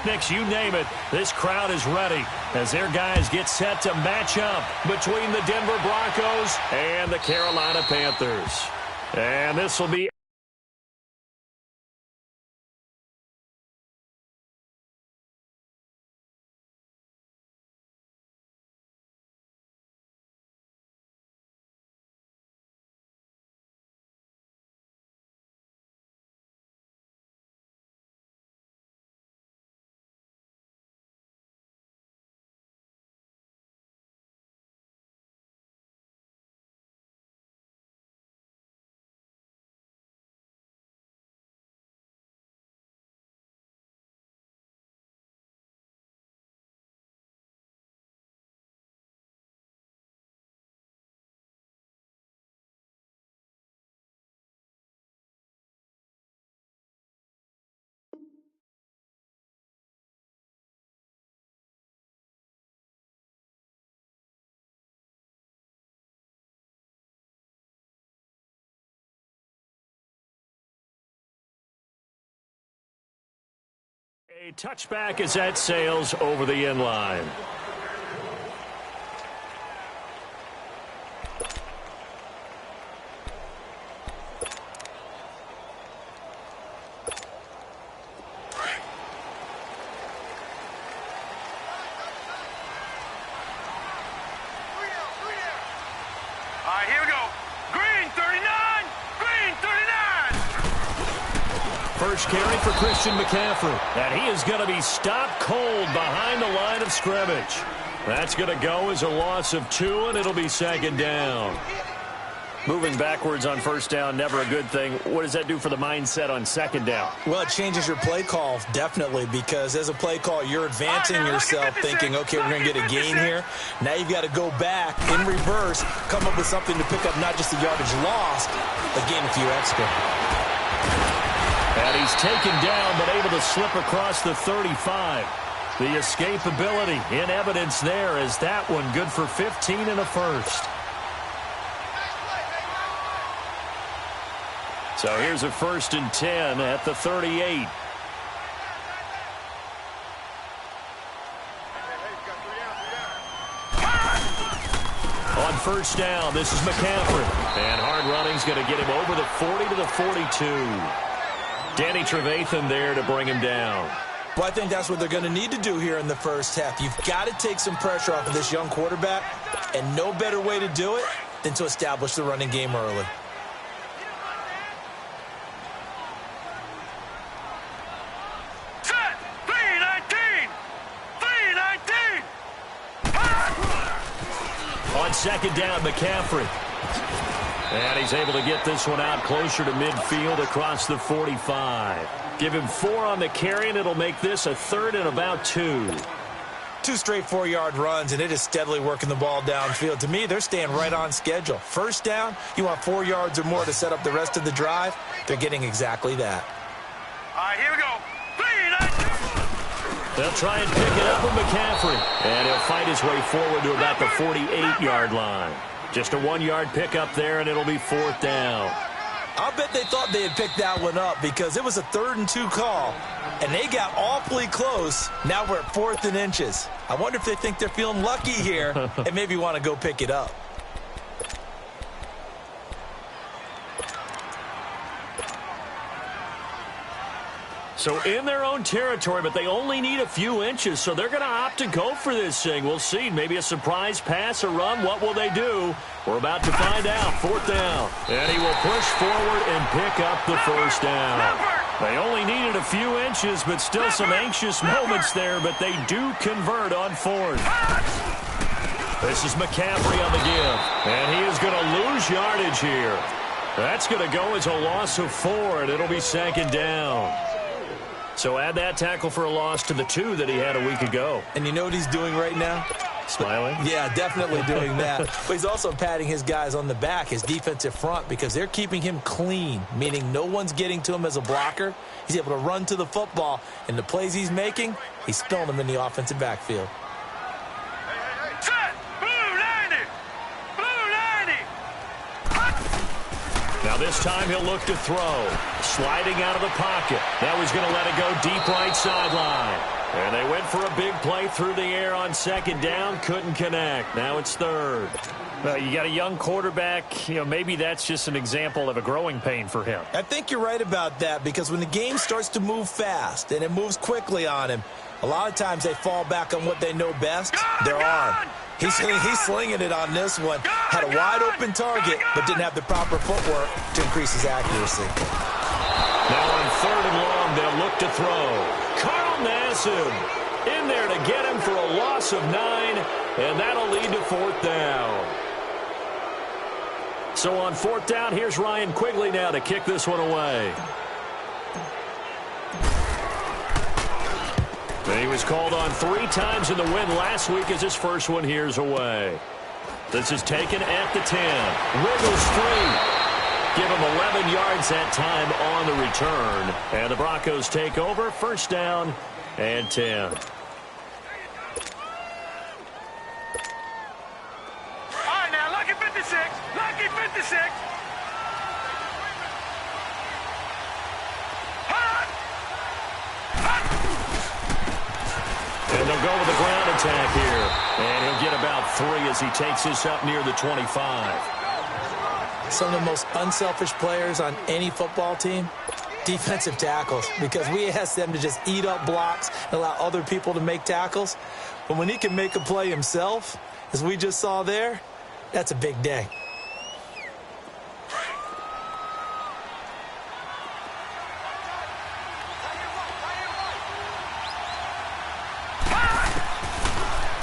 picnics, you name it. This crowd is ready as their guys get set to match up between the Denver Broncos and the Carolina Panthers. And this will be a touchback as that sails over the end line. Here we go. Green 39. Green 39. First carry for Christian McCaffrey. And he is going to be stopped cold behind the line of scrimmage. That's going to go as a loss of 2, and it'll be second down. Moving backwards on first down, never a good thing. What does that do for the mindset on second down? Well, it changes your play call, definitely, because as a play call, you're advancing yourself thinking, okay, we're going to get a gain here. Now you've got to go back in reverse, come up with something to pick up not just the yardage lost, but gain a few extra. And he's taken down, but able to slip across the 35. The escapability in evidence there as that one good for 15 and a first. So here's a 1st and 10 at the 38. On first down, this is McCaffrey. And hard running's going to get him over the 40 to the 42. Danny Trevathan there to bring him down. Well, I think that's what they're going to need to do here in the first half. You've got to take some pressure off of this young quarterback, and no better way to do it than to establish the running game early. Set. 319. 319. On second down, McCaffrey. And he's able to get this one out closer to midfield across the 45. Give him 4 on the carry, and it'll make this a 3rd and about 2. 2 straight 4-yard runs, and it is steadily working the ball downfield. To me, they're staying right on schedule. First down, you want 4 yards or more to set up the rest of the drive. They're getting exactly that. All right, here we go. 319. They'll try and pick it up with McCaffrey. And he'll fight his way forward to about the 48-yard line. Just a 1-yard pickup there, and it'll be 4th down. I'll bet they thought they had picked that one up because it was a 3rd and 2 call, and they got awfully close. Now we're at 4th and inches. I wonder if they think they're feeling lucky here and maybe want to go pick it up. So in their own territory, but they only need a few inches, so they're going to opt to go for this thing. We'll see. Maybe a surprise pass or run. What will they do? We're about to find out. 4th down. And he will push forward and pick up the first down. They only needed a few inches, but still some anxious moments there, but they do convert on 4th. This is McCaffrey on the give, and he is going to lose yardage here. That's going to go as a loss of 4, and it'll be second down. So add that tackle for a loss to the 2 that he had a week ago. And you know what he's doing right now? Smiling? Yeah, definitely doing that. But he's also patting his guys on the back, his defensive front, because they're keeping him clean, meaning no one's getting to him as a blocker. He's able to run to the football, and the plays he's making, he's filling them in the offensive backfield. Set. Blue 90. Blue 90. Now this time he'll look to throw. Sliding out of the pocket. Now he's going to let it go deep right sideline. And they went for a big play through the air on second down. Couldn't connect. Now it's third. Well, you got a young quarterback. Maybe that's just an example of a growing pain for him. I think you're right about that, because when the game starts to move fast and it moves quickly on him, a lot of times they fall back on what they know best, their arm. He's slinging it on this one. Had a wide-open target, but didn't have the proper footwork to increase his accuracy. Now on third and long, they'll look to throw. Carl Nassib in there to get him for a loss of 9, and that'll lead to fourth down. So on fourth down, here's Ryan Quigley now to kick this one away. He was called on 3 times in the win last week as his first one here's away. This is taken at the 10. Wiggles free. Give him 11 yards that time on the return. And the Broncos take over. First down and 10. All right, now, lucky 56. Lucky 56. And they'll go with the ground attack here. And he'll get about 3 as he takes this up near the 25. Some of the most unselfish players on any football team, defensive tackles, because we ask them to just eat up blocks and allow other people to make tackles. But when he can make a play himself, as we just saw there, that's a big day.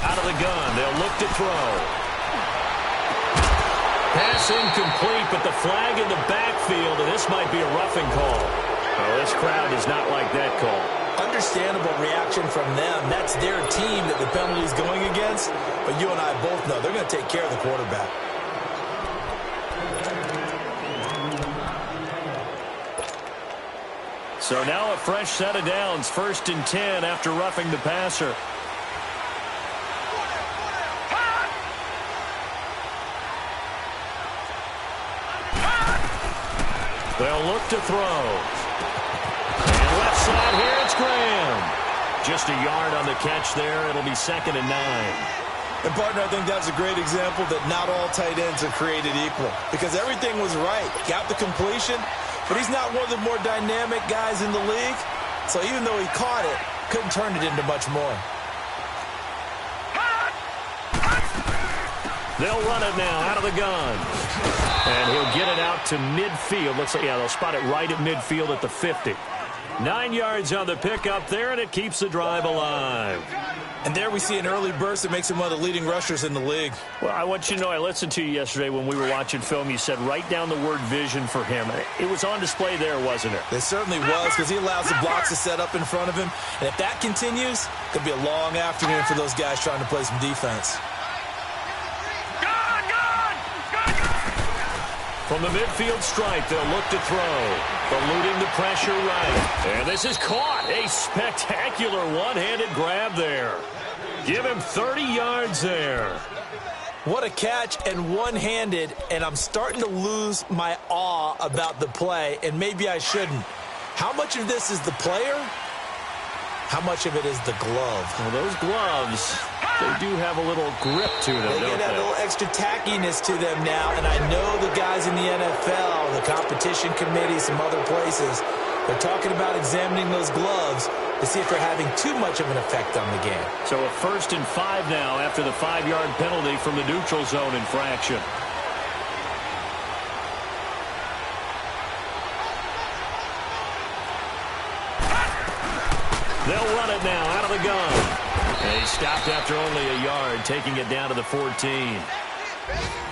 Out of the gun, they'll look to throw. Pass incomplete, but the flag in the backfield, and this might be a roughing call. Well, this crowd does not like that call. Understandable reaction from them. That's their team that the penalty's going against. But you and I both know they're going to take care of the quarterback. So now a fresh set of downs, 1st and 10 after roughing the passer. They'll look to throw. And left side here, it's Graham. Just a yard on the catch there. It'll be 2nd and 9. And, partner, I think that's a great example that not all tight ends are created equal, because everything was right. Got the completion, but he's not one of the more dynamic guys in the league. So even though he caught it, couldn't turn it into much more. They'll run it now out of the gun. And he'll get it out to midfield. Looks like, yeah, they'll spot it right at midfield at the 50. 9 yards on the pickup there, and it keeps the drive alive. And there we see an early burst that makes him one of the leading rushers in the league. Well, I want you to know, I listened to you yesterday when we were watching film. You said write down the word vision for him. It was on display there, wasn't it? It certainly was, because he allows the blocks to set up in front of him. And if that continues, it could be a long afternoon for those guys trying to play some defense. From the midfield stripe, they'll look to throw. Eluding the pressure right. And this is caught. A spectacular one-handed grab there. Give him 30 yards there. What a catch, and one-handed, and I'm starting to lose my awe about the play, and maybe I shouldn't. How much of this is the player? How much of it is the glove? Well, those gloves, they do have a little grip to them, They get a little extra tackiness to them now, and I know the guys in the NFL, the competition committee, some other places, they're talking about examining those gloves to see if they're having too much of an effect on the game. So a 1st and 5 now after the 5-yard penalty from the neutral zone infraction. They'll run it now out of the gun. And he stopped after only a yard, taking it down to the 14.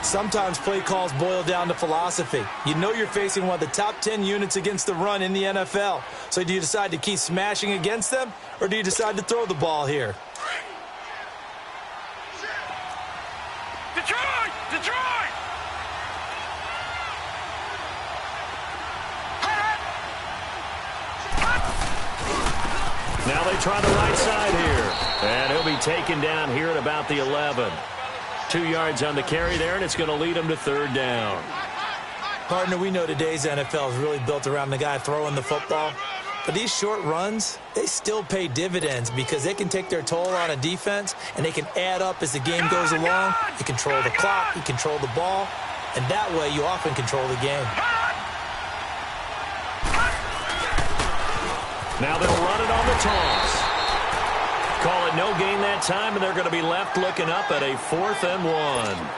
Sometimes play calls boil down to philosophy. You know you're facing one of the top 10 units against the run in the NFL. So do you decide to keep smashing against them, or do you decide to throw the ball here? Detroit! Detroit! Now they try the right side here. And he'll be taken down here at about the 11. 2 yards on the carry there, and it's going to lead him to 3rd down. Partner, we know today's NFL is really built around the guy throwing the football. But these short runs, they still pay dividends because they can take their toll on a defense, and they can add up as the game goes along. You control the clock, you control the ball, and that way you often control the game. Now they'll run it on the toss. Call it no gain that time, and they're going to be left looking up at a 4th and 1.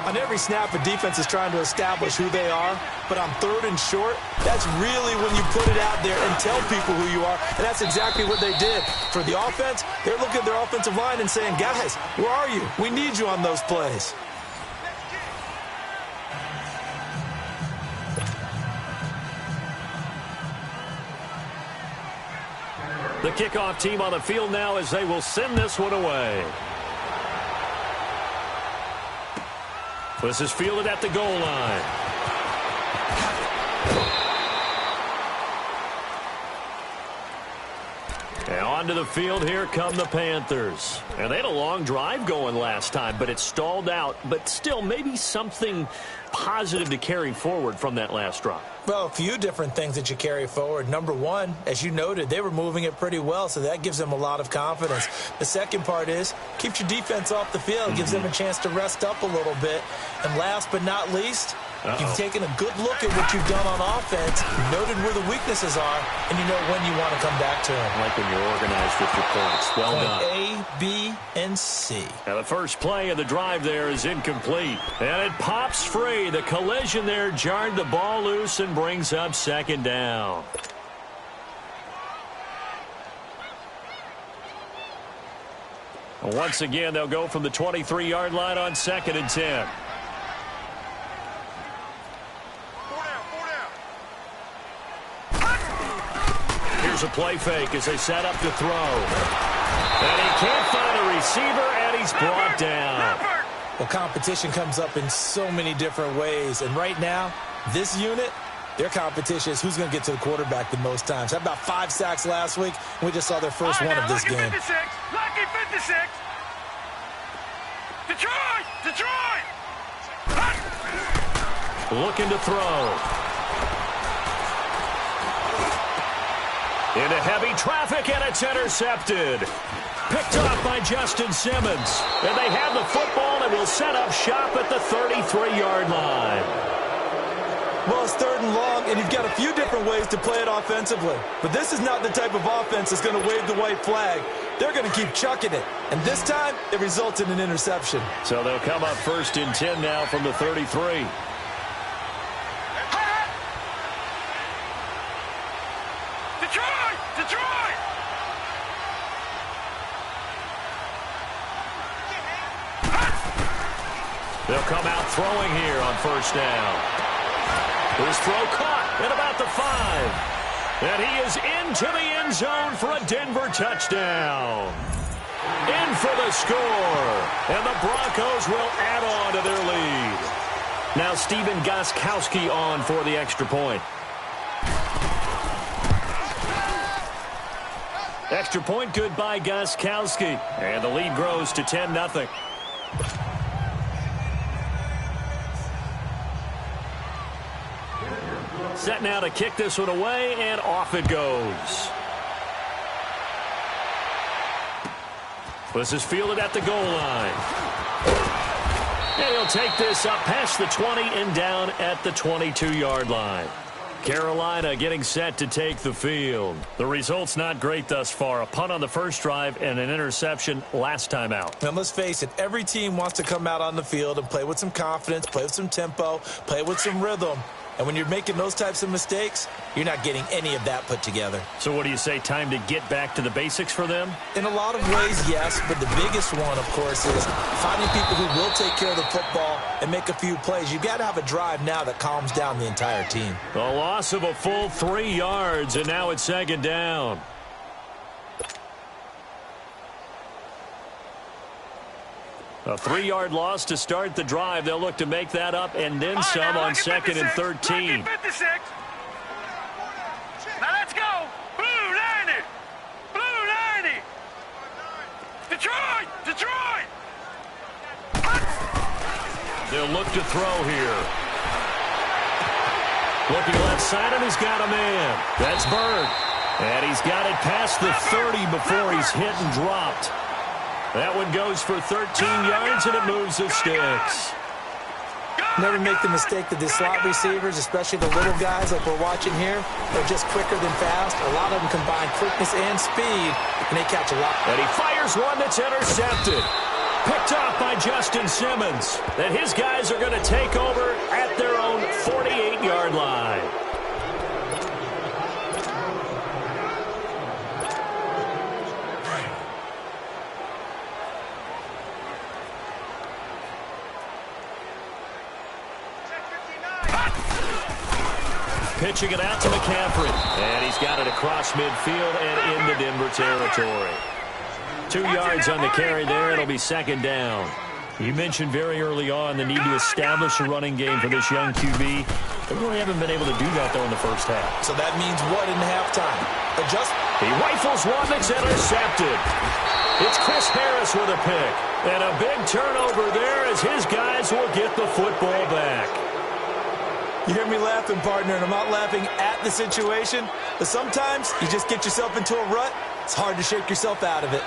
On every snap, a defense is trying to establish who they are, but on 3rd and short, that's really when you put it out there and tell people who you are, and that's exactly what they did. For the offense, they're looking at their offensive line and saying, guys, where are you? We need you on those plays. The kickoff team on the field now as they will send this one away. This is fielded at the goal line. And onto the field, here come the Panthers. And they had a long drive going last time, but it stalled out. But still, maybe something positive to carry forward from that last drive. Well, a few different things that you carry forward. Number one, as you noted, they were moving it pretty well, so that gives them a lot of confidence. The second part is, keeps your defense off the field, gives them a chance to rest up a little bit. And last but not least, you've taken a good look at what you've done on offense, noted where the weaknesses are, and you know when you want to come back to them. Like when you're organized with your points. Well done. A, B, and C. Now the first play of the drive there is incomplete. And it pops free. The collision there jarred the ball loose and brings up 2nd down. Once again, they'll go from the 23-yard line on 2nd and 10. Here's a play fake as they set up to throw. And he can't find a receiver, and he's brought down. Well, competition comes up in so many different ways. And right now, this unit, their competition is who's going to get to the quarterback the most times. Had about 5 sacks last week. We just saw their first one of this game. Lucky 56. Detroit! Looking to throw. Into heavy traffic, and it's intercepted. Picked off by Justin Simmons. And they have the football and will set up shop at the 33-yard line. Well, it's 3rd and long, and you've got a few different ways to play it offensively. But this is not the type of offense that's going to wave the white flag. They're going to keep chucking it. And this time, it results in an interception. So they'll come up 1st and 10 now from the 33. Detroit! They'll come out throwing here on 1st down. His throw caught at about the 5. And he is into the end zone for a Denver touchdown. In for the score. And the Broncos will add on to their lead. Now Stephen Gostkowski on for the extra point. Extra point good by Gostkowski. And the lead grows to 10-0. Set now to kick this one away, and off it goes. This is fielded at the goal line. And he'll take this up past the 20 and down at the 22-yard line. Carolina getting set to take the field. The result's not great thus far. A punt on the first drive and an interception last time out. And let's face it, every team wants to come out on the field and play with some confidence, play with some tempo, play with some rhythm. And when you're making those types of mistakes, you're not getting any of that put together. So what do you say, time to get back to the basics for them? In a lot of ways, yes, but the biggest one, of course, is finding people who will take care of the football and make a few plays. You've got to have a drive now that calms down the entire team. A loss of a full 3 yards, and now it's 2nd down. A 3-yard loss to start the drive. They'll look to make that up and then some on 2nd and 13. Now let's go. Blue 90. Blue 90. Detroit. They'll look to throw here. Looking left side, and he's got a man. That's Bird. And he's got it past the 30 before he's hit and dropped. That one goes for 13 yards, and it moves the sticks. Never make the mistake that the slot receivers, especially the little guys like we're watching here, are just quicker than fast. A lot of them combine quickness and speed, and they catch a lot. And he fires one that's intercepted. Picked off by Justin Simmons. And his guys are going to take over at their own 48-yard line. Pitching it out to McCaffrey. And he's got it across midfield and into Denver territory. 2 yards on the carry there. It'll be second down. You mentioned very early on the need to establish a running game for this young QB. They really haven't been able to do that, though, in the first half. So that means what in halftime? Adjust. He rifles one that's intercepted. It's Chris Harris with a pick. And a big turnover there as his guys will get the football back. You hear me laughing, partner, and I'm not laughing at the situation, but sometimes you just get yourself into a rut. It's hard to shake yourself out of it.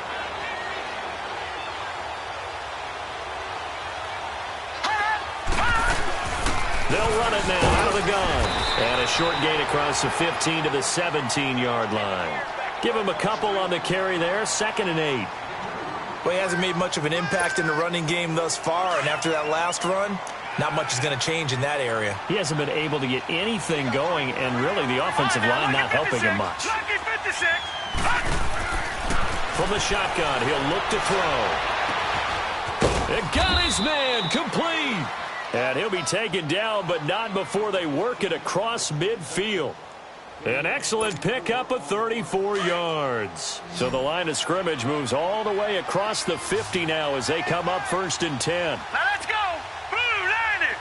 They'll run it now out of the gun. And a short gain across the 15 to the 17-yard line. Give him a couple on the carry there, 2nd and 8. Well, he hasn't made much of an impact in the running game thus far, and after that last run, not much is going to change in that area. He hasn't been able to get anything going, and really the offensive line not helping him much. From the shotgun, he'll look to throw. It got his man, complete. And he'll be taken down, but not before they work it across midfield. An excellent pickup of 34 yards. So the line of scrimmage moves all the way across the 50 now as they come up 1st and 10. Now let's go. Blue 90.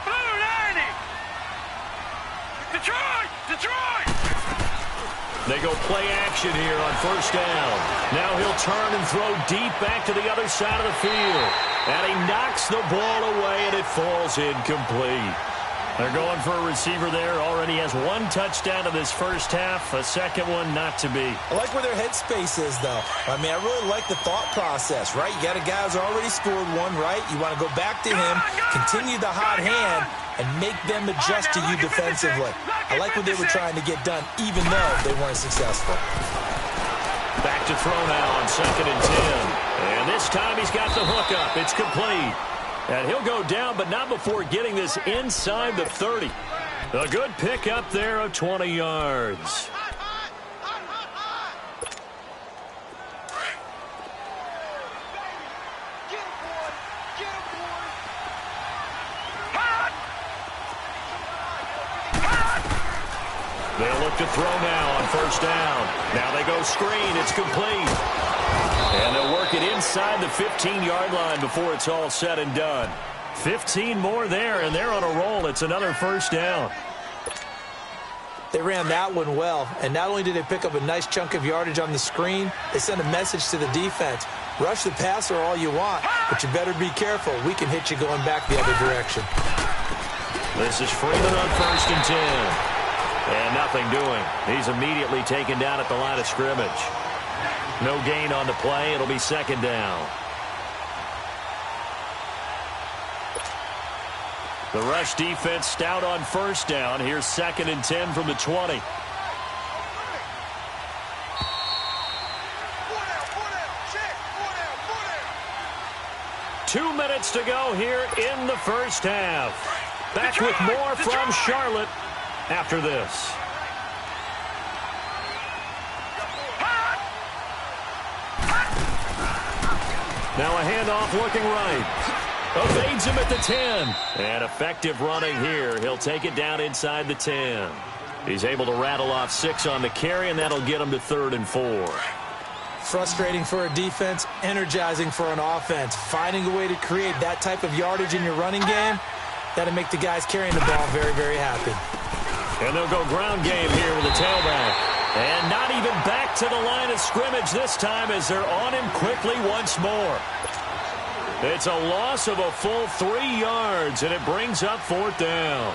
Blue 90. Detroit. Detroit. They go play action here on 1st down. Now he'll turn and throw deep back to the other side of the field. And he knocks the ball away, and it falls incomplete. They're going for a receiver there. Already has 1 touchdown in this first half. A second one not to be. I like where their headspace is, though. I mean, I really like the thought process, right? You got a guy who's already scored 1, right? You want to go back to him, continue the hot hand, and make them adjust to you defensively. I like what they were trying to get done, even though they weren't successful. Back to throw now on 2nd and 10. And this time he's got the hook up. It's complete. And he'll go down, but not before getting this inside the 30. A good pickup there of 20 yards. They'll look to throw now on 1st down. Now they go screen. It's complete. And they'll work it inside the 15-yard line before it's all said and done. 15 more there, and they're on a roll. It's another 1st down. They ran that one well, and not only did they pick up a nice chunk of yardage on the screen, they sent a message to the defense. Rush the passer all you want, but you better be careful. We can hit you going back the other direction. This is Freeman on 1st and 10. And nothing doing. He's immediately taken down at the line of scrimmage. No gain on the play. It'll be 2nd down. The rush defense stout on 1st down. Here's 2nd and 10 from the 20. Two minutes to go here in the first half. Back with more from Charlotte after this. Now a handoff looking right. Evades him at the 10. And effective running here. He'll take it down inside the 10. He's able to rattle off 6 on the carry, and that'll get him to 3rd and 4. Frustrating for a defense, energizing for an offense. Finding a way to create that type of yardage in your running game, that'll make the guys carrying the ball very, very happy. And they'll go ground game here with the tailback. And not even back to the line of scrimmage this time as they're on him quickly once more. It's a loss of a full 3 yards, and it brings up 4th down.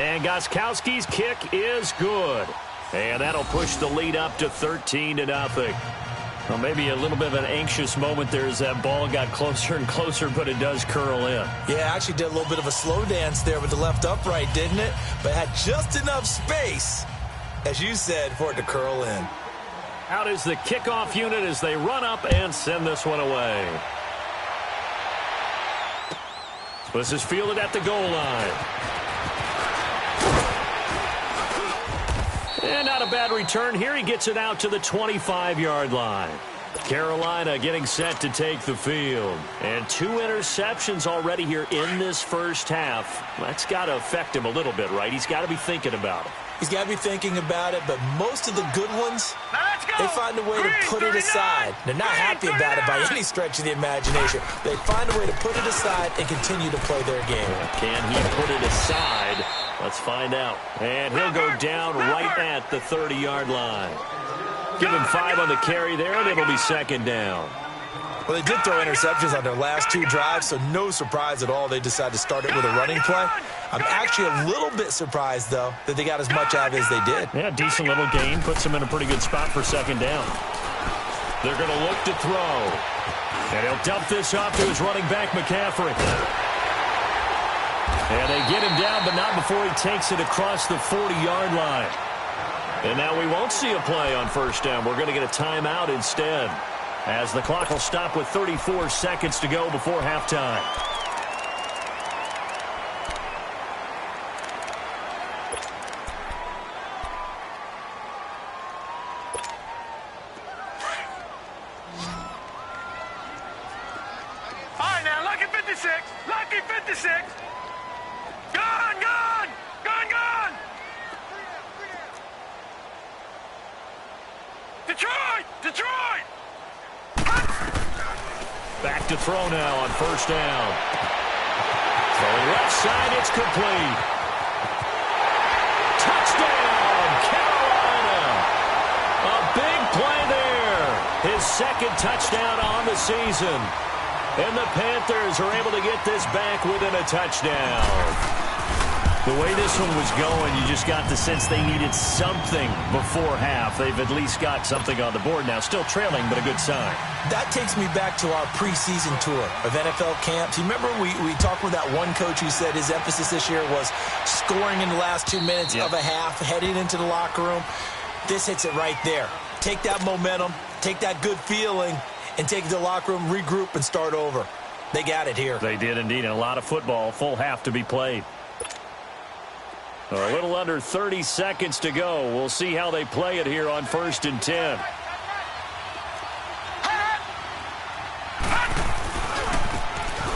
And Gostkowski's kick is good. And that'll push the lead up to 13-0. Well, maybe a little bit of an anxious moment there as that ball got closer and closer, but it does curl in. Yeah, actually did a little bit of a slow dance there with the left upright, didn't it? But had just enough space, as you said, for it to curl in. Out is the kickoff unit as they run up and send this one away. This is fielded at the goal line. And not a bad return here. He gets it out to the 25-yard line. Carolina getting set to take the field. And 2 interceptions already here in this first half. That's got to affect him a little bit, right? He's got to be thinking about it. He's got to be thinking about it, but most of the good ones, they find a way to put it aside. They're not happy about it by any stretch of the imagination. They find a way to put it aside and continue to play their game. Can he put it aside? Let's find out. And he'll go down right at the 30-yard line. Give him 5 on the carry there, and it'll be second down. Well, they did throw interceptions on their last 2 drives, so no surprise at all they decided to start it with a running play. I'm actually a little bit surprised, though, that they got as much out of it as they did. Yeah, decent little gain. Puts them in a pretty good spot for second down. They're going to look to throw. And he'll dump this off to his running back, McCaffrey. And they get him down, but not before he takes it across the 40-yard line. And now we won't see a play on first down. We're going to get a timeout instead, as the clock will stop with 34 seconds to go before halftime. All right, now, lucky 56. Lucky 56. Gone, gone. Gone, gone. Detroit. Detroit. Back to throw now on first down. Throwing left side, it's complete. Touchdown, Carolina. A big play there. His second touchdown on the season. And the Panthers are able to get this back within a touchdown. The way this one was going, you just got the sense they needed something before half. They've at least got something on the board now. Still trailing, but a good sign. That takes me back to our preseason tour of NFL camps. You remember we talked with that one coach who said his emphasis this year was scoring in the last 2 minutes of a half, heading into the locker room. This hits it right there. Take that momentum, take that good feeling, and take it to the locker room, regroup, and start over. They got it here. They did indeed, and a lot of football, full half to be played. A little under 30 seconds to go. We'll see how they play it here on 1st and 10.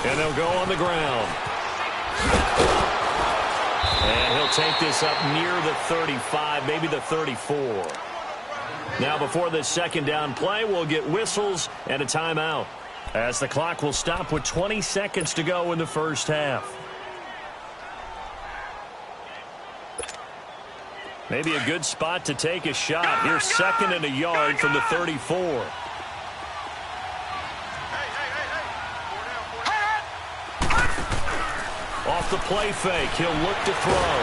And they'll go on the ground. And he'll take this up near the 35, maybe the 34. Now before this second down play, we'll get whistles and a timeout, as the clock will stop with 20 seconds to go in the first half. Maybe a good spot to take a shot. Here's 2nd and a yard from the 34. Off the play fake, he'll look to throw.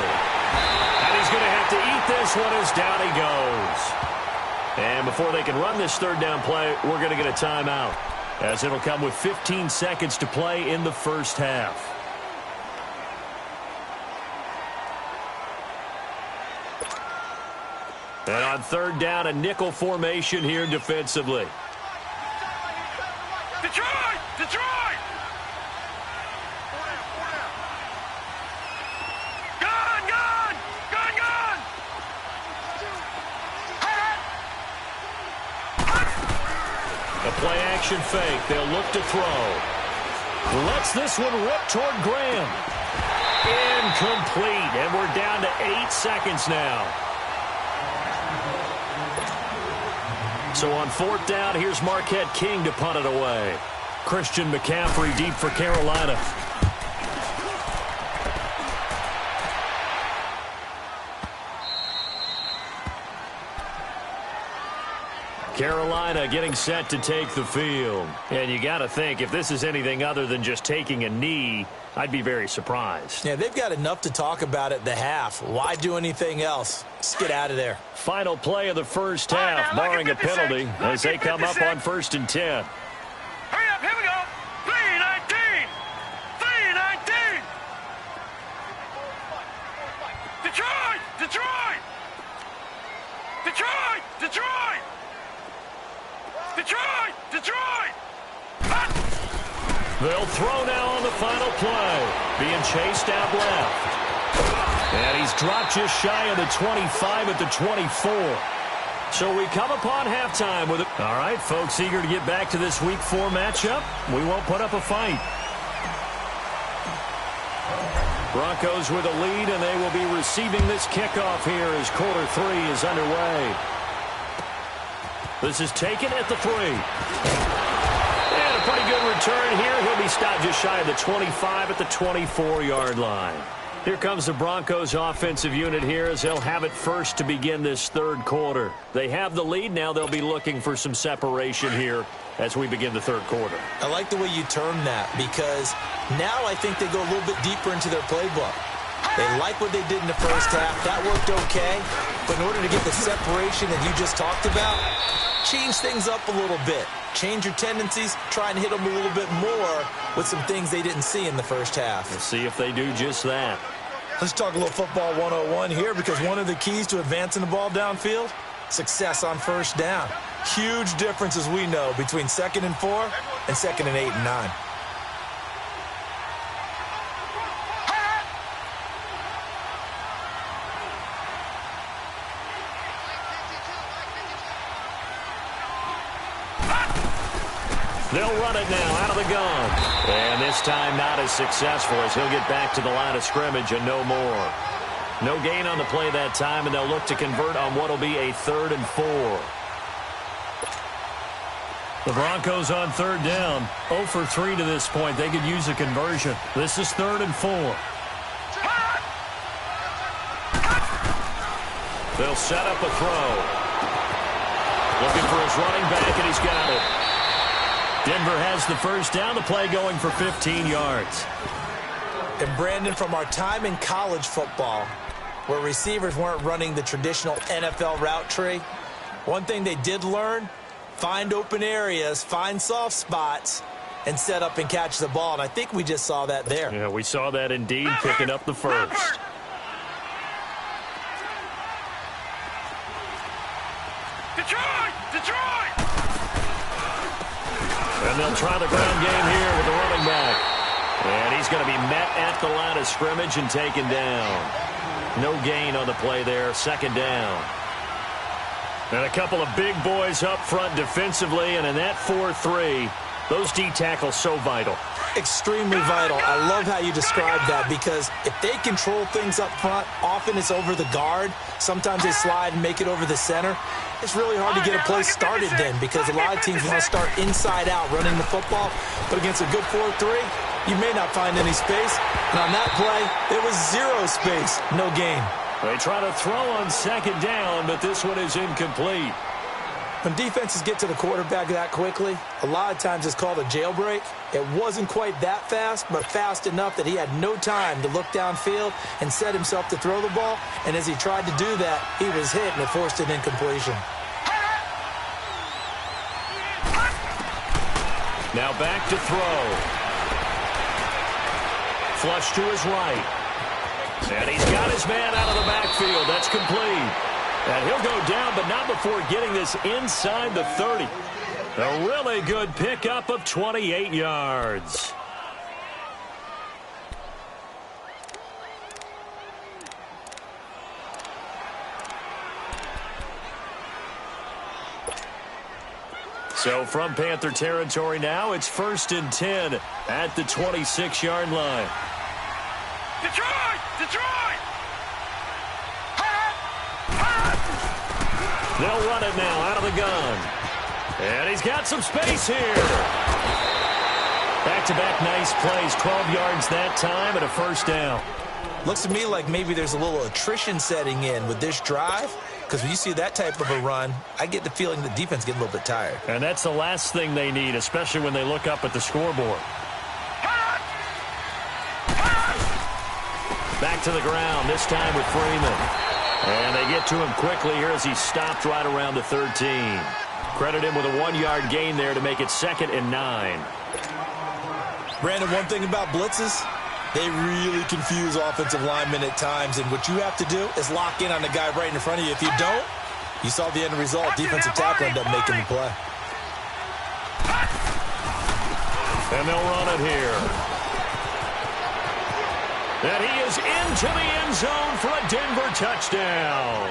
And he's going to have to eat this one as down he goes. And before they can run this third down play, we're going to get a timeout, as it'll come with 15 seconds to play in the first half. And on third down, a nickel formation here defensively. Detroit! Detroit! Gone! Gone! Gone! Gone! A play-action fake. They'll look to throw. Lets this one rip toward Graham. Incomplete. And we're down to 8 seconds now. So on fourth down, here's Marquette King to punt it away. Christian McCaffrey deep for Carolina. Carolina getting set to take the field. And you got to think, if this is anything other than just taking a knee, I'd be very surprised. Yeah, they've got enough to talk about at the half. Why do anything else? Just get out of there. Final play of the first half, barring a penalty, as they come up on 1st and 10. Hurry up, here we go. 3-19. 3-19. Detroit! Detroit! Detroit! Detroit! Detroit! Detroit! They'll throw now on the final play. Being chased out left. And he's dropped just shy of the 25 at the 24. So we come upon halftime with it. All right, folks, eager to get back to this Week 4 matchup. We won't put up a fight. Broncos with a lead, and they will be receiving this kickoff here as quarter 3 is underway. This is taken at the 3. And a pretty good return here. He'll be stopped just shy of the 25 at the 24-yard line. Here comes the Broncos offensive unit here as they'll have it first to begin this third quarter. They have the lead. Now they'll be looking for some separation here as we begin the third quarter. I like the way you term that because now I think they go a little bit deeper into their playbook. They like what they did in the first half. That worked okay. But in order to get the separation that you just talked about, change things up a little bit. Change your tendencies. Try and hit them a little bit more with some things they didn't see in the first half. We'll see if they do just that. Let's talk a little football 101 here because one of the keys to advancing the ball downfield, success on first down. Huge difference, as we know, between 2nd and 4 and 2nd and 8 and 9. They'll run it now out of the gun. And this time not as successful as he'll get back to the line of scrimmage and no more. No gain on the play that time, and they'll look to convert on what will be a 3rd and 4. The Broncos on 3rd down. 0 for 3 to this point. They could use a conversion. This is 3rd and 4. They'll set up a throw. Looking for his running back, and he's got it. Denver has the first down, the play going for 15 yards. And Brandon, from our time in college football, where receivers weren't running the traditional NFL route tree, one thing they did learn, find open areas, find soft spots, and set up and catch the ball. And I think we just saw that there. Yeah, we saw that indeed, picking up the first. Detroit! Detroit! And they'll try the ground game here with the running back. And he's going to be met at the line of scrimmage and taken down. No gain on the play there, 2nd down. And a couple of big boys up front defensively, and in that 4-3, those D tackles so vital. Extremely vital. I love how you described that because if they control things up front, often it's over the guard. Sometimes they slide and make it over the center. It's really hard to get a play started then because a lot of teams want to start inside out running the football. But against a good 4-3, you may not find any space. And on that play, there was 0 space, no gain. They try to throw on 2nd down, but this one is incomplete. When defenses get to the quarterback that quickly, a lot of times it's called a jailbreak. It wasn't quite that fast, but fast enough that he had no time to look downfield and set himself to throw the ball. And as he tried to do that, he was hit and it forced an incompletion. Now back to throw. Flush to his right. And he's got his man out of the backfield. That's complete. And he'll go down, but not before getting this inside the 30. A really good pickup of 28 yards. So from Panther territory now, it's 1st and 10 at the 26-yard line. Detroit! Detroit! They'll run it now out of the gun. And he's got some space here. Back-to-back nice plays, 12 yards that time and a 1st down. Looks to me like maybe there's a little attrition setting in with this drive. Because when you see that type of a run, I get the feeling the defense gets a little bit tired. And that's the last thing they need, especially when they look up at the scoreboard. back to the ground, this time with Freeman. And they get to him quickly here as he stopped right around the 13. Credit him with a 1-yard gain there to make it 2nd and 9. Brandon, one thing about blitzes, they really confuse offensive linemen at times, and what you have to do is lock in on the guy right in front of you. If you don't, you saw the end result. Defensive tackle ended up making the play. And they'll run it here. And he is into the end zone for a Denver touchdown.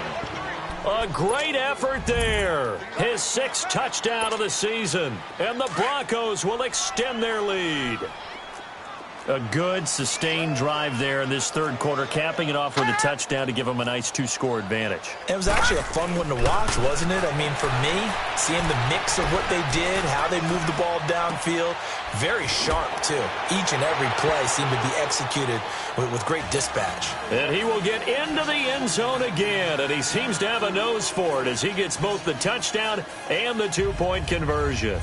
A great effort there. His 6th touchdown of the season. And the Broncos will extend their lead. A good, sustained drive there in this 3rd quarter, capping it off with a touchdown to give them a nice 2-score advantage. It was actually a fun one to watch, wasn't it? I mean, for me, seeing the mix of what they did, how they moved the ball downfield, very sharp, too. Each and every play seemed to be executed with great dispatch. And he will get into the end zone again, and he seems to have a nose for it as he gets both the touchdown and the 2-point conversion.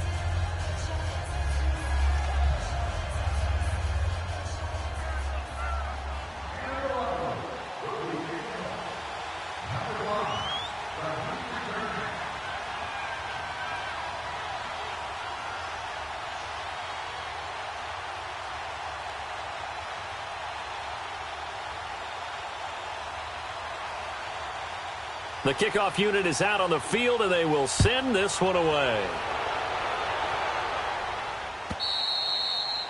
The kickoff unit is out on the field, and they will send this one away.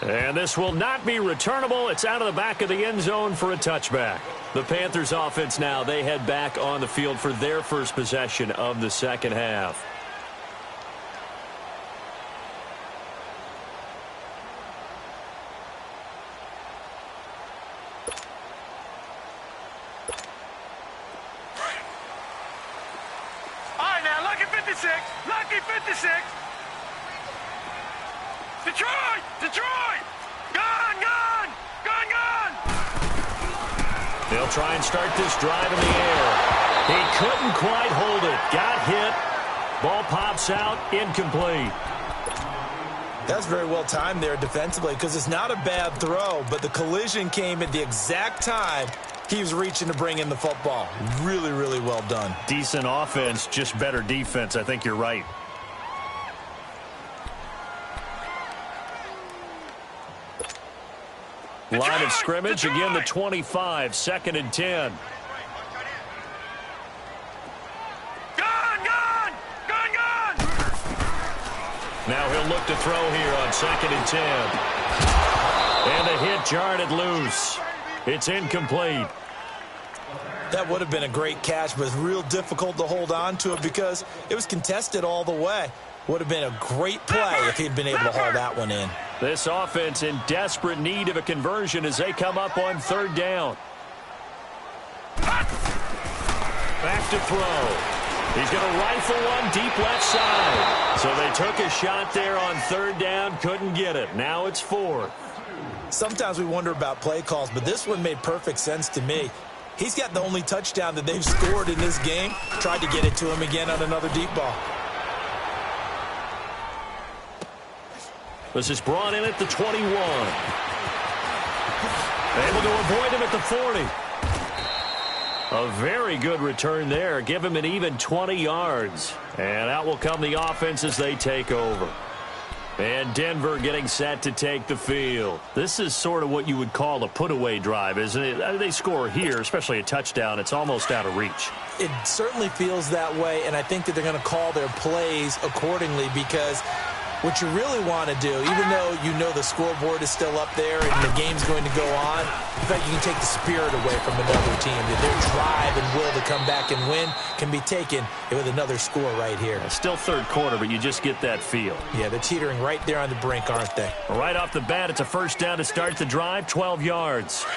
And this will not be returnable. It's out of the back of the end zone for a touchback. The Panthers offense now, they head back on the field for their first possession of the 2nd half. Lucky 56. Detroit! Detroit! Gone! Gone! Gone! Gone! They'll try and start this drive in the air. He couldn't quite hold it. Got hit. Ball pops out. Incomplete. That's very well timed there defensively because it's not a bad throw, but the collision came at the exact time he was reaching to bring in the football. Really, really well done. Decent offense, just better defense. I think you're right. Line of scrimmage, again the 25, 2nd and 10. Gone! Gone! Gone! Gone! Now he'll look to throw here on 2nd and 10. And the hit jarred it loose. It's incomplete. That would have been a great catch, but it's real difficult to hold on to it because it was contested all the way. Would have been a great play if he'd been able to haul that one in. This offense in desperate need of a conversion as they come up on 3rd down. Back to throw. He's going to rifle one deep left side. So they took a shot there on 3rd down, couldn't get it. Now it's 4th. Sometimes we wonder about play calls, but this one made perfect sense to me. He's got the only touchdown that they've scored in this game. Tried to get it to him again on another deep ball. This is brought in at the 21. Able to avoid him at the 40. A very good return there. Give him an even 20 yards. And out will come the offense as they take over. And Denver getting set to take the field. This is sort of what you would call a put-away drive, isn't it? I mean, they score here, especially a touchdown. It's almost out of reach. It certainly feels that way, and I think that they're going to call their plays accordingly because what you really want to do, even though you know the scoreboard is still up there and the game's going to go on, in fact, you can take the spirit away from another team. That their drive and will to come back and win can be taken with another score right here. Still 3rd quarter, but you just get that feel. Yeah, they're teetering right there on the brink, aren't they? Right off the bat, it's a 1st down to start the drive, 12 yards.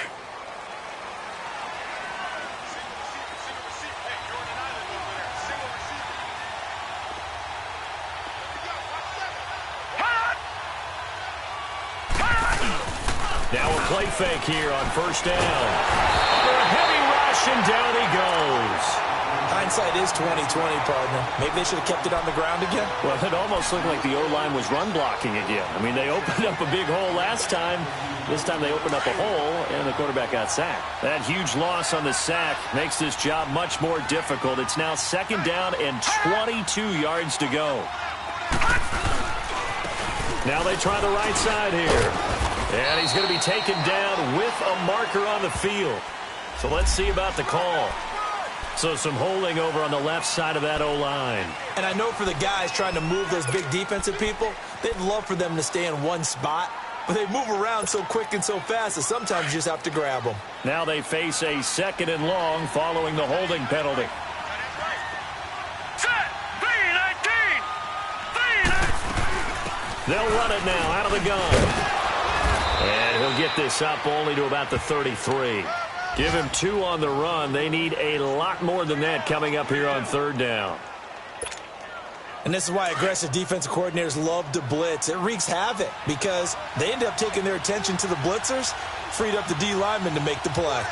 Now a play fake here on 1st down. Under a heavy rush, and down he goes. Hindsight is 20/20, partner. Maybe they should have kept it on the ground again. Well, it almost looked like the O-line was run blocking again. I mean, they opened up a big hole last time. This time they opened up a hole, and the quarterback got sacked. That huge loss on the sack makes this job much more difficult. It's now 2nd down and 22 yards to go. Now they try the right side here. And he's going to be taken down with a marker on the field. So let's see about the call. So some holding over on the left side of that O-line. And I know for the guys trying to move those big defensive people, they'd love for them to stay in one spot. But they move around so quick and so fast that sometimes you just have to grab them. Now they face a 2nd and long following the holding penalty. Set! 3-19! 3-19! They'll run it now out of the gun. And he'll get this up only to about the 33. Give him 2 on the run. They need a lot more than that coming up here on 3rd down. And this is why aggressive defensive coordinators love to blitz. It wreaks havoc because they end up taking their attention to the blitzers, freed up the D lineman to make the play.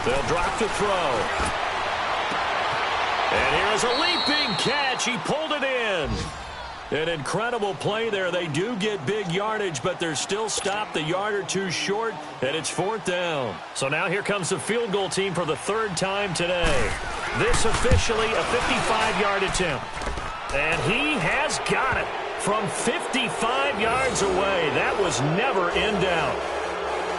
They'll drop to throw. And here's a leaping catch. He pulled it in. An incredible play there. They do get big yardage, but they're still stopped a yard or two short, and it's 4th down. So now here comes the field goal team for the 3rd time today. This officially a 55-yard attempt. And he has got it from 55 yards away. That was never in doubt.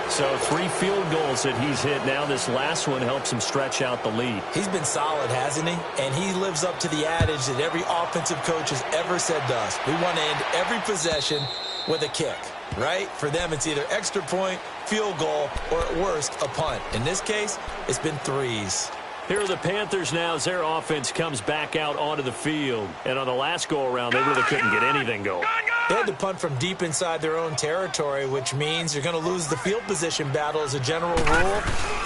So 3 field goals that he's hit now. This last one helps him stretch out the lead. He's been solid, hasn't he? And he lives up to the adage that every offensive coach has ever said to us. We want to end every possession with a kick, right? For them, it's either extra point, field goal, or at worst, a punt. In this case, it's been 3s. Here are the Panthers now as their offense comes back out onto the field. And on the last go-around, they really couldn't get anything going. They had to punt from deep inside their own territory, which means you're going to lose the field position battle as a general rule.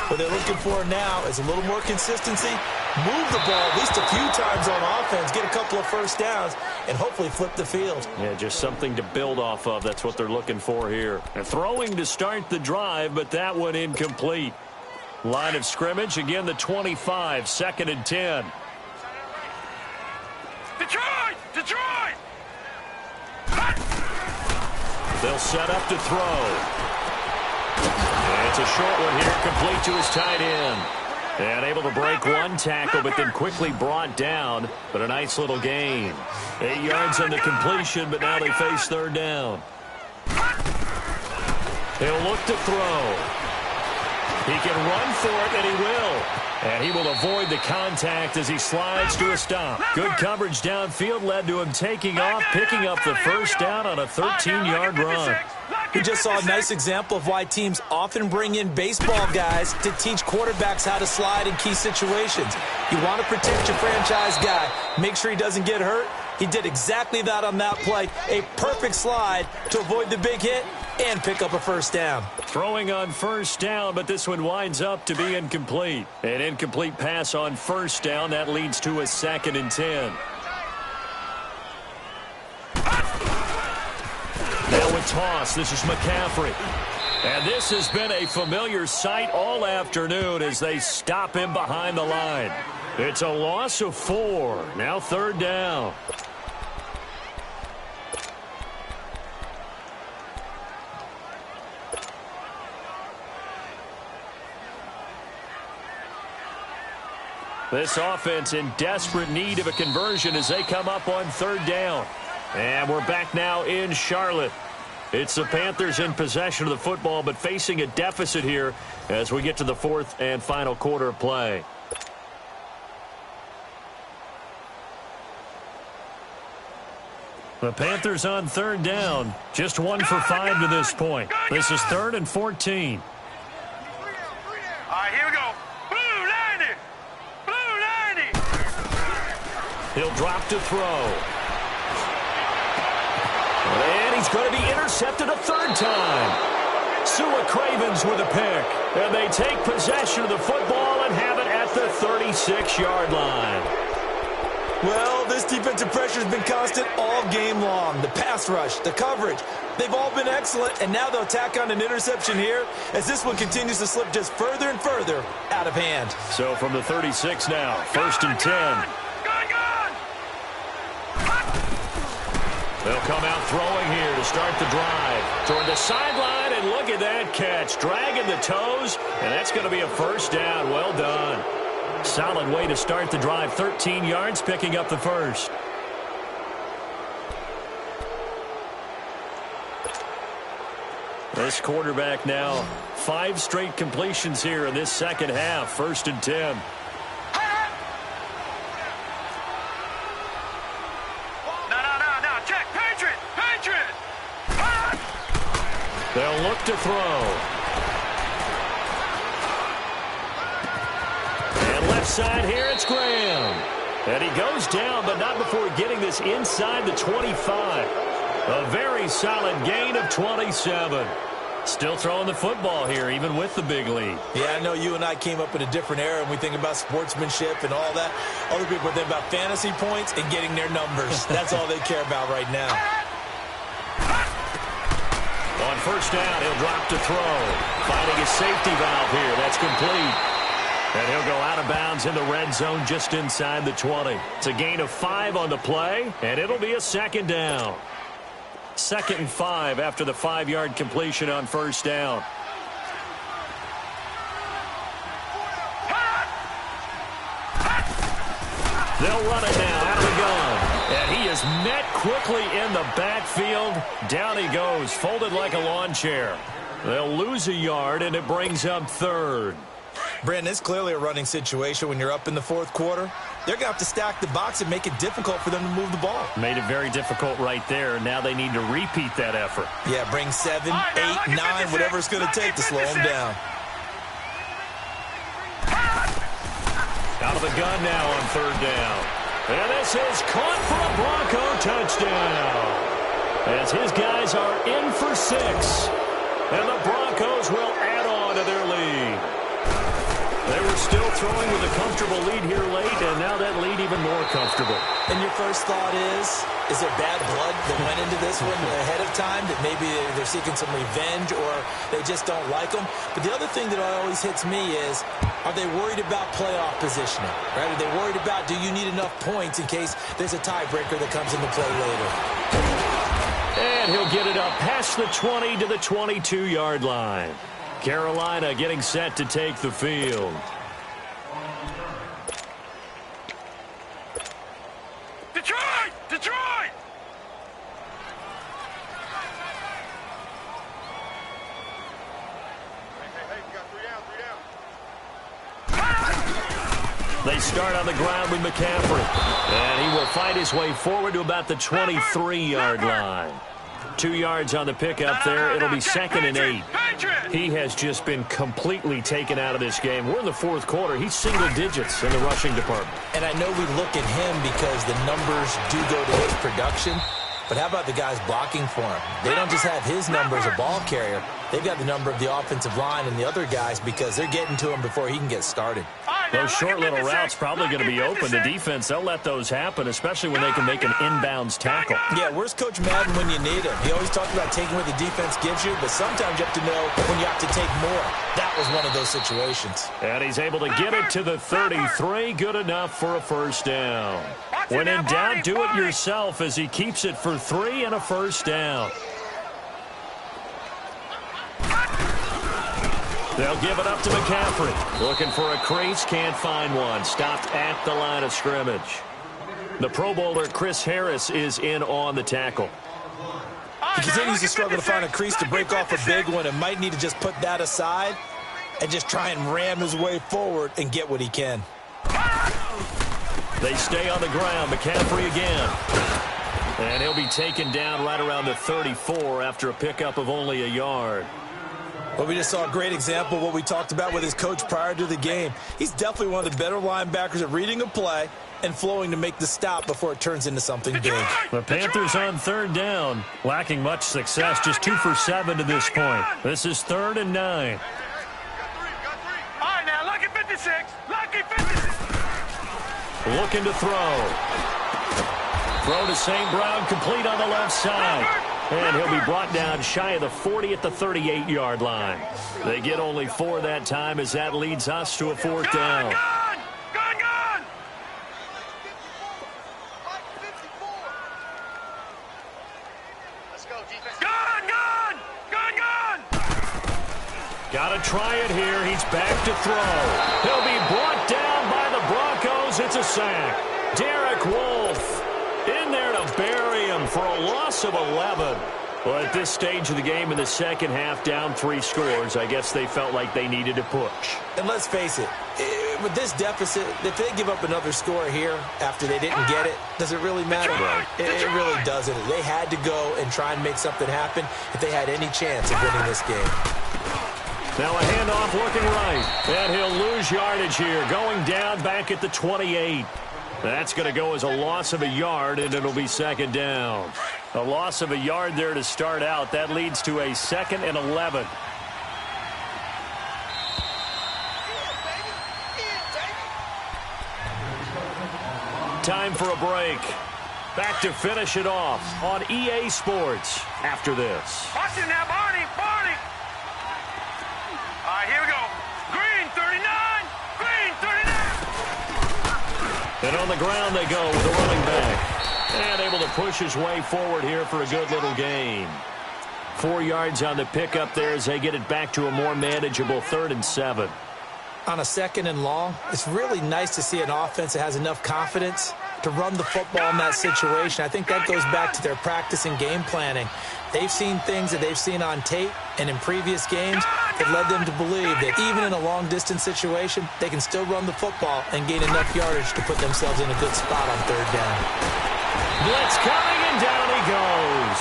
What they're looking for now is a little more consistency, move the ball at least a few times on offense, get a couple of 1st downs, and hopefully flip the field. Yeah, just something to build off of. That's what they're looking for here. And throwing to start the drive, but that one incomplete. Line of scrimmage, again the 25, 2nd and 10. Detroit! Detroit! They'll set up to throw. And it's a short one here, complete to his tight end. And able to break one tackle, but then quickly brought down. But a nice little gain. 8 yards on the completion, but now they face 3rd down. He'll look to throw. He can run for it, and he will. And he will avoid the contact as he slides to a stop. Good coverage downfield led to him taking off, picking up the 1st down on a 13-yard run. We just saw a nice example of why teams often bring in baseball guys to teach quarterbacks how to slide in key situations. You want to protect your franchise guy. Make sure he doesn't get hurt. He did exactly that on that play. A perfect slide to avoid the big hit and pick up a 1st down. Throwing on 1st down, but this one winds up to be incomplete. An incomplete pass on 1st down. That leads to a 2nd and 10. Now with toss, this is McCaffrey. And this has been a familiar sight all afternoon as they stop him behind the line. It's a loss of 4. Now 3rd down. This offense in desperate need of a conversion as they come up on 3rd down. And we're back now in Charlotte. It's the Panthers in possession of the football, but facing a deficit here as we get to the 4th and final quarter of play. The Panthers on 3rd down. Just 1 for 5 to this point. This is 3rd and 14. All right, here we go. Blue 90! Blue 90! He'll drop to throw. And he's going to be intercepted a 3rd time. Sua Cravens with a pick. And they take possession of the football and have it at the 36-yard line. Well, this defensive pressure has been constant all game long. The pass rush, the coverage, they've all been excellent, and now they'll tack on an interception here as this one continues to slip just further and further out of hand. So from the 36 now, 1st and 10. They'll come out throwing here to start the drive. Toward the sideline, and look at that catch. Dragging the toes, and that's going to be a first down. Well done. Solid way to start the drive. 13 yards, picking up the first. This quarterback now, 5 straight completions here in this second half. 1st and 10. No, check. Patriot. They'll look to throw. Side here, it's Graham. And he goes down, but not before getting this inside the 25. A very solid gain of 27. Still throwing the football here, even with the big lead. Yeah, I know you and I came up in a different era, and we think about sportsmanship and all that. Other people think about fantasy points and getting their numbers. That's all they care about right now. On 1st down, he'll drop to throw. Finding his safety valve here. That's complete. And he'll go out of bounds in the red zone just inside the 20. It's a gain of 5 on the play, and it'll be a 2nd down. 2nd and 5 after the 5-yard completion on 1st down. They'll run it now out of the gun. And he is met quickly in the backfield. Down he goes, folded like a lawn chair. They'll lose a yard, and it brings up 3rd. Brandon, it's clearly a running situation when you're up in the 4th quarter. They're going to have to stack the box and make it difficult for them to move the ball. Made it very difficult right there. Now they need to repeat that effort. Yeah, bring 7, 8, 9, whatever it's going to take to slow them down. Out of the gun now on 3rd down. And this is caught for a Bronco touchdown. As his guys are in for 6. And the Broncos will add on to their lead. They were still throwing with a comfortable lead here late, and now that lead even more comfortable. And your first thought is there bad blood that went into this one ahead of time, that maybe they're seeking some revenge or they just don't like them? But the other thing that always hits me is, are they worried about playoff positioning? Right? Are they worried about, do you need enough points in case there's a tiebreaker that comes into play later? And he'll get it up past the 20 to the 22-yard line. Carolina getting set to take the field. Detroit! Hey, you got 3 down. They start on the ground with McCaffrey. And he will fight his way forward to about the 23-yard line. 2 yards on the pickup there. It'll be 2nd and 8. He has just been completely taken out of this game. We're in the 4th quarter. He's single digits in the rushing department. And I know we look at him because the numbers do go to his production. But how about the guys blocking for him? They don't just have his number as a ball carrier. They've got the number of the offensive line and the other guys because they're getting to him before he can get started. Those short little routes probably going to be open. The defense, they'll let those happen, especially when they can make an inbounds tackle. Yeah, where's Coach Madden when you need him? He always talked about taking what the defense gives you, but sometimes you have to know when you have to take more. That was one of those situations. And he's able to get it to the 33. Good enough for a first down. When in doubt, do it yourself as he keeps it for 3 and a first down. They'll give it up to McCaffrey. Looking for a crease, can't find one. Stopped at the line of scrimmage. The Pro Bowler Chris Harris is in on the tackle. He continues to struggle to find a crease to break off a big one and might need to just put that aside and just try and ram his way forward and get what he can. They stay on the ground. McCaffrey again. And he'll be taken down right around the 34 after a pickup of only a yard. Well, we just saw a great example of what we talked about with his coach prior to the game. He's definitely one of the better linebackers at reading a play and flowing to make the stop before it turns into something big. The Panthers on 3rd down, lacking much success, just 2 for 7 to this point. This is 3rd and 9. Got 3. All right, now, lucky 56. Lucky 56. looking to throw. Throw to St. Brown, complete on the left side. And he'll be brought down shy of the 40 at the 38-yard line. They get only 4 that time as that leads us to a 4th down. Gone! Let's go, defense. Gone! Got to try it here. He's back to throw. He'll be brought down by the Broncos. It's a sack. Derek Wolfe in there to bury him for a loss of 11. Well, at this stage of the game in the second half, down 3 scores, I guess they felt like they needed to push. And let's face it, with this deficit, if they give up another score here after they didn't get it, does it really matter? It really doesn't. They had to go and try and make something happen if they had any chance of winning this game. Now a handoff looking right, and he'll lose yardage here, going down back at the 28. That's going to go as a loss of a yard, and it'll be 2nd down. A loss of a yard there to start out. That leads to a 2nd and 11. Time for a break. Back to finish it off on EA Sports after this. Watch it now, Barney! All right, here we go. Green, 39! Green, 39! And on the ground they go with the running back. And able to push his way forward here for a good little gain. 4 yards on the pickup there as they get it back to a more manageable 3rd and 7. On a 2nd and long, it's really nice to see an offense that has enough confidence to run the football in that situation. I think that goes back to their practice and game planning. They've seen things that they've seen on tape and in previous games that led them to believe that even in a long-distance situation, they can still run the football and gain enough yardage to put themselves in a good spot on 3rd down. Blitz coming, and down he goes.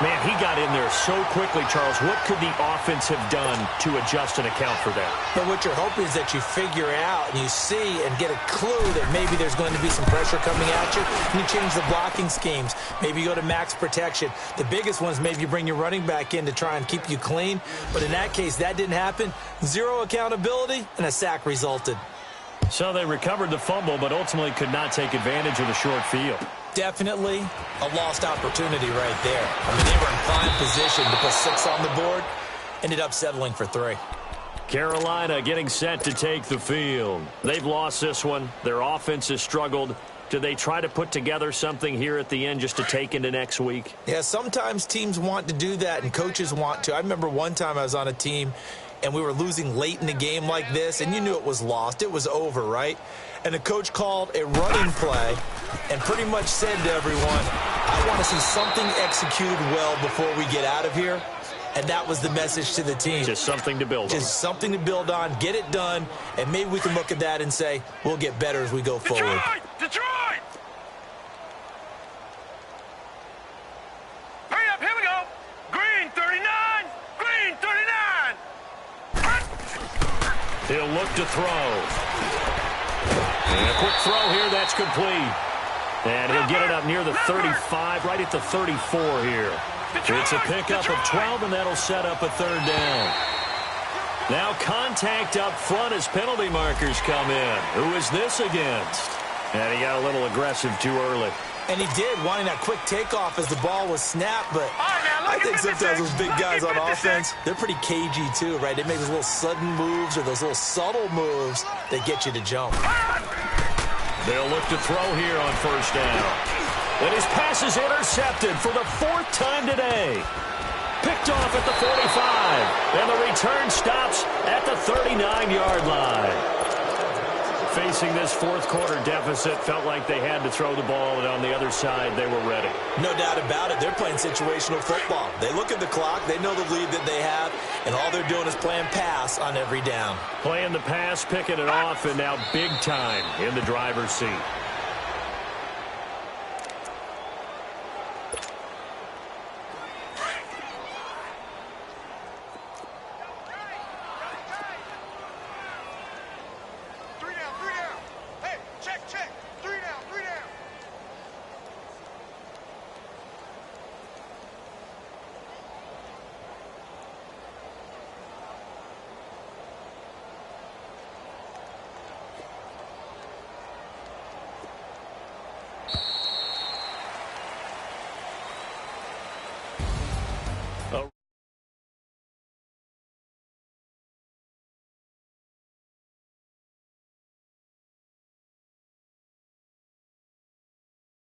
Man, he got in there so quickly, Charles. What could the offense have done to adjust and account for that? But what you're hoping is that you figure out and you see and get a clue that maybe there's going to be some pressure coming at you, and you change the blocking schemes. Maybe you go to max protection. The biggest one is maybe you bring your running back in to try and keep you clean. But in that case, that didn't happen. 0 accountability, and a sack resulted. So they recovered the fumble, but ultimately could not take advantage of the short field. Definitely a lost opportunity right there. I mean, they were in prime position to put 6 on the board. Ended up settling for 3. Carolina getting set to take the field. They've lost this one. Their offense has struggled. Do they try to put together something here at the end just to take into next week? Yeah, sometimes teams want to do that and coaches want to. I remember one time I was on a team and we were losing late in the game like this, and you knew it was lost. It was over, right? And the coach called a running play and pretty much said to everyone, I want to see something executed well before we get out of here. And that was the message to the team. Just something to build on. Just something to build on, get it done, and maybe we can look at that and say, we'll get better as we go forward. Detroit! Hurry up, here we go! Green 39! Green 39! He'll look to throw. And a quick throw here, that's complete. And he'll get it up near the 35, right at the 34 here. It's a pickup of 12, and that'll set up a 3rd down. Now contact up front as penalty markers come in. Who is this against? And he got a little aggressive too early. And he did, wanting that quick takeoff as the ball was snapped, but I think sometimes those big guys on offense, they're pretty cagey too, right? They make those little sudden moves or those little subtle moves that get you to jump. They'll look to throw here on 1st down. And his pass is intercepted for the 4th time today. Picked off at the 45, and the return stops at the 39-yard line. Facing this 4th quarter deficit, felt like they had to throw the ball, and on the other side, they were ready. No doubt about it. They're playing situational football. They look at the clock, they know the lead that they have, and all they're doing is playing pass on every down. Playing the pass, picking it off, and now big time in the driver's seat.